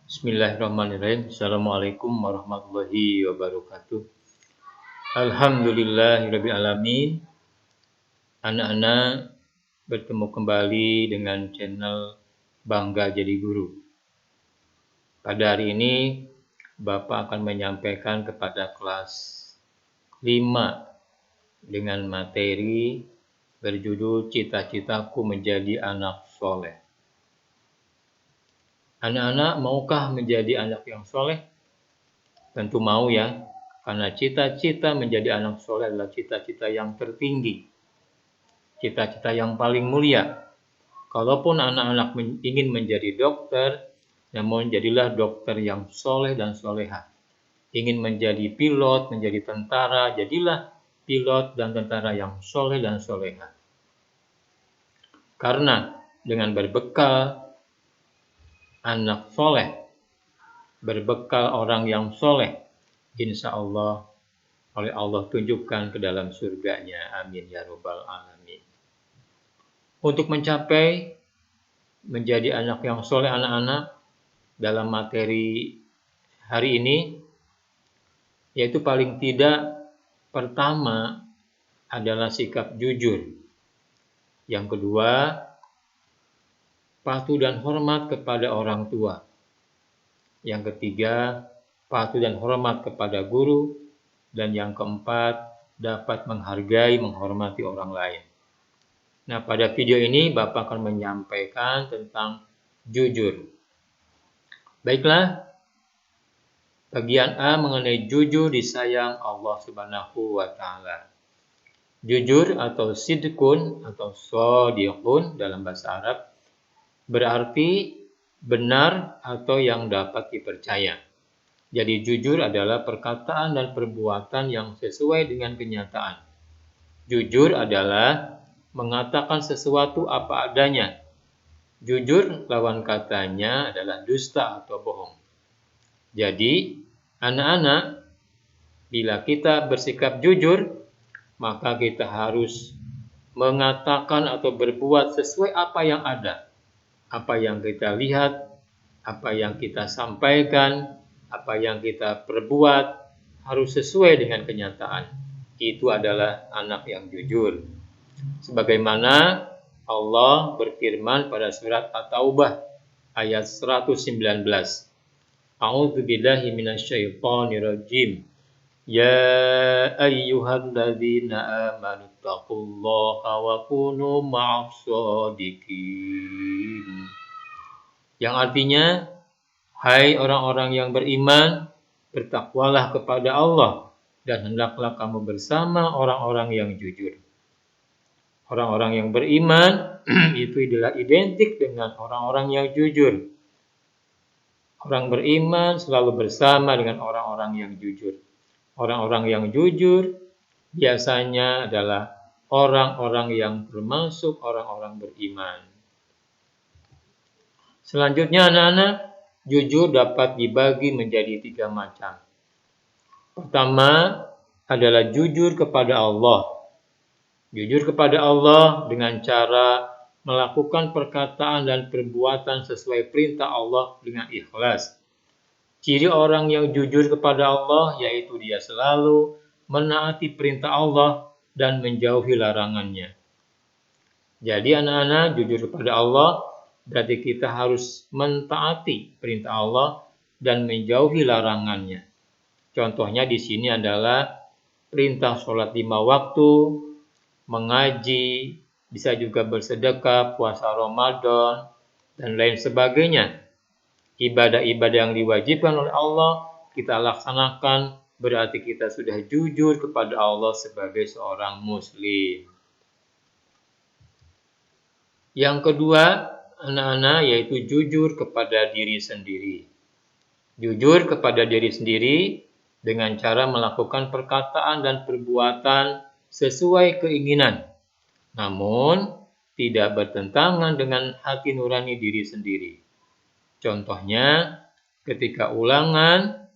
Bismillahirrahmanirrahim. Assalamualaikum warahmatullahi wabarakatuh. Alhamdulillahirabbil alamin. Anak-anak bertemu kembali dengan channel Bangga Jadi Guru. Pada hari ini Bapak akan menyampaikan kepada kelas 5 dengan materi berjudul Cita-citaku menjadi anak soleh. Anak-anak maukah menjadi anak yang soleh? Tentu mau ya, karena cita-cita menjadi anak soleh adalah cita-cita yang tertinggi, cita-cita yang paling mulia. Kalaupun anak-anak ingin menjadi dokter, namun jadilah dokter yang soleh dan soleha. Ingin menjadi pilot, menjadi tentara, jadilah pilot dan tentara yang soleh dan soleha. Karena dengan berbekal anak soleh, berbekal orang yang soleh, insya Allah oleh Allah tunjukkan ke dalam surganya. Amin ya robbal alamin. Untuk mencapai menjadi anak yang soleh anak-anak dalam materi hari ini, yaitu paling tidak pertama adalah sikap jujur. Yang kedua, patuh dan hormat kepada orang tua. Yang ketiga, patuh dan hormat kepada guru. Dan yang keempat, dapat menghargai, menghormati orang lain. Nah, pada video ini Bapak akan menyampaikan tentang jujur. Baiklah, bagian A mengenai jujur disayang Allah Subhanahu wa Ta'ala. Jujur atau sidqun atau shodiqun dalam bahasa Arab berarti benar atau yang dapat dipercaya. Jadi jujur adalah perkataan dan perbuatan yang sesuai dengan kenyataan. Jujur adalah mengatakan sesuatu apa adanya. Jujur lawan katanya adalah dusta atau bohong. Jadi anak-anak, bila kita bersikap jujur, maka kita harus mengatakan atau berbuat sesuai apa yang ada. Apa yang kita lihat, apa yang kita sampaikan, apa yang kita perbuat harus sesuai dengan kenyataan. Itu adalah anak yang jujur. Sebagaimana Allah berfirman pada surat At-Taubah ayat 119. A'udzubillahi minasyaitonirrajim. Ya ayyuhalladzina amanu taqullaha wa kunu ma'as shodiqin. Yang artinya, hai orang-orang yang beriman, bertakwalah kepada Allah dan hendaklah kamu bersama orang-orang yang jujur. Orang-orang yang beriman itu adalah identik dengan orang-orang yang jujur. Orang beriman selalu bersama dengan orang-orang yang jujur. Orang-orang yang jujur biasanya adalah orang-orang yang termasuk orang-orang beriman. Selanjutnya anak-anak, jujur dapat dibagi menjadi 3 macam. Pertama adalah jujur kepada Allah. Jujur kepada Allah dengan cara melakukan perkataan dan perbuatan sesuai perintah Allah dengan ikhlas. Ciri orang yang jujur kepada Allah yaitu dia selalu menaati perintah Allah dan menjauhi larangannya. Jadi anak-anak, jujur kepada Allah berarti kita harus mentaati perintah Allah dan menjauhi larangannya. Contohnya di sini adalah perintah sholat 5 waktu, mengaji, bisa juga bersedekah, puasa Ramadan, dan lain sebagainya. Ibadah-ibadah yang diwajibkan oleh Allah kita laksanakan, berarti kita sudah jujur kepada Allah sebagai seorang muslim. Yang kedua, anak-anak, yaitu jujur kepada diri sendiri. Jujur kepada diri sendiri dengan cara melakukan perkataan dan perbuatan sesuai keinginan, namun tidak bertentangan dengan hati nurani diri sendiri. Contohnya, ketika ulangan,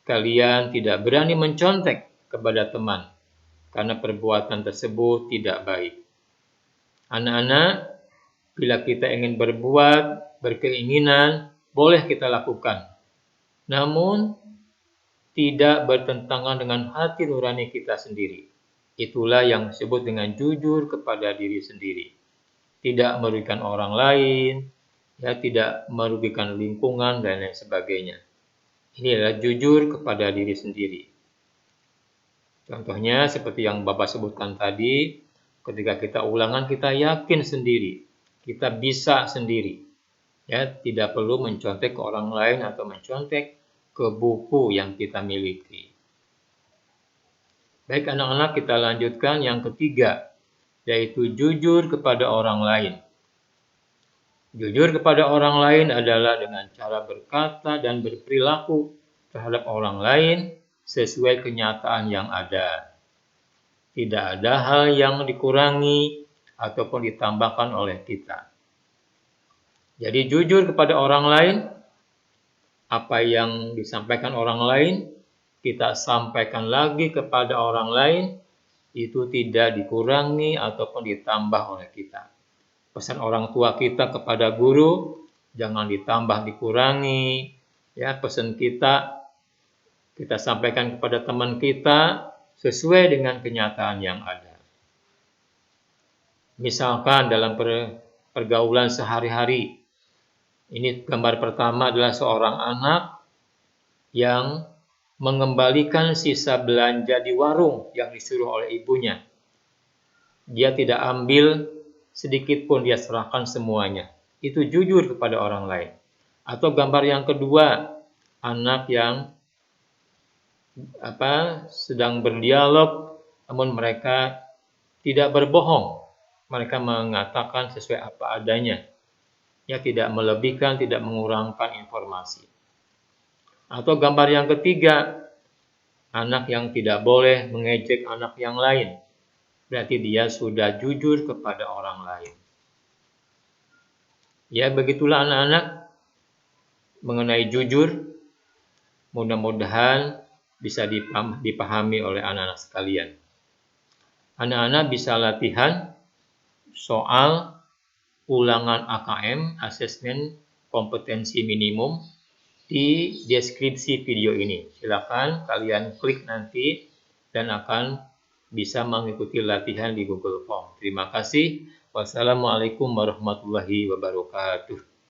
kalian tidak berani mencontek kepada teman, karena perbuatan tersebut tidak baik. Anak-anak, bila kita ingin berbuat, berkeinginan, boleh kita lakukan. Namun, tidak bertentangan dengan hati nurani kita sendiri. Itulah yang disebut dengan jujur kepada diri sendiri. Tidak merugikan orang lain, ya, tidak merugikan lingkungan, dan lain sebagainya. Ini adalah jujur kepada diri sendiri. Contohnya seperti yang Bapak sebutkan tadi, ketika kita ulangan kita yakin sendiri, kita bisa sendiri. Ya, tidak perlu mencontek ke orang lain atau mencontek ke buku yang kita miliki. Baik anak-anak, kita lanjutkan yang ketiga, yaitu jujur kepada orang lain. Jujur kepada orang lain adalah dengan cara berkata dan berperilaku terhadap orang lain sesuai kenyataan yang ada. Tidak ada hal yang dikurangi ataupun ditambahkan oleh kita. Jadi jujur kepada orang lain, apa yang disampaikan orang lain, kita sampaikan lagi kepada orang lain, itu tidak dikurangi ataupun ditambah oleh kita. Pesan orang tua kita kepada guru, jangan ditambah dikurangi. Ya, pesan kita sampaikan kepada teman kita sesuai dengan kenyataan yang ada. Misalkan dalam pergaulan sehari-hari, ini gambar pertama adalah seorang anak yang mengembalikan sisa belanja di warung yang disuruh oleh ibunya. Dia tidak ambil sedikit pun, dia serahkan semuanya. Itu jujur kepada orang lain. Atau gambar yang kedua, anak yang sedang berdialog, namun mereka tidak berbohong. Mereka mengatakan sesuai apa adanya. Ya, tidak melebihkan, tidak mengurangkan informasi. Atau gambar yang ketiga, anak yang tidak boleh mengejek anak yang lain. Berarti dia sudah jujur kepada orang lain. Ya, begitulah anak-anak mengenai jujur. Mudah-mudahan bisa dipahami oleh anak-anak sekalian. Anak-anak bisa latihan soal ulangan AKM, Asesmen Kompetensi Minimum, di deskripsi video ini. Silakan kalian klik nanti dan akan bisa mengikuti latihan di Google Form. Terima kasih. Wassalamualaikum warahmatullahi wabarakatuh.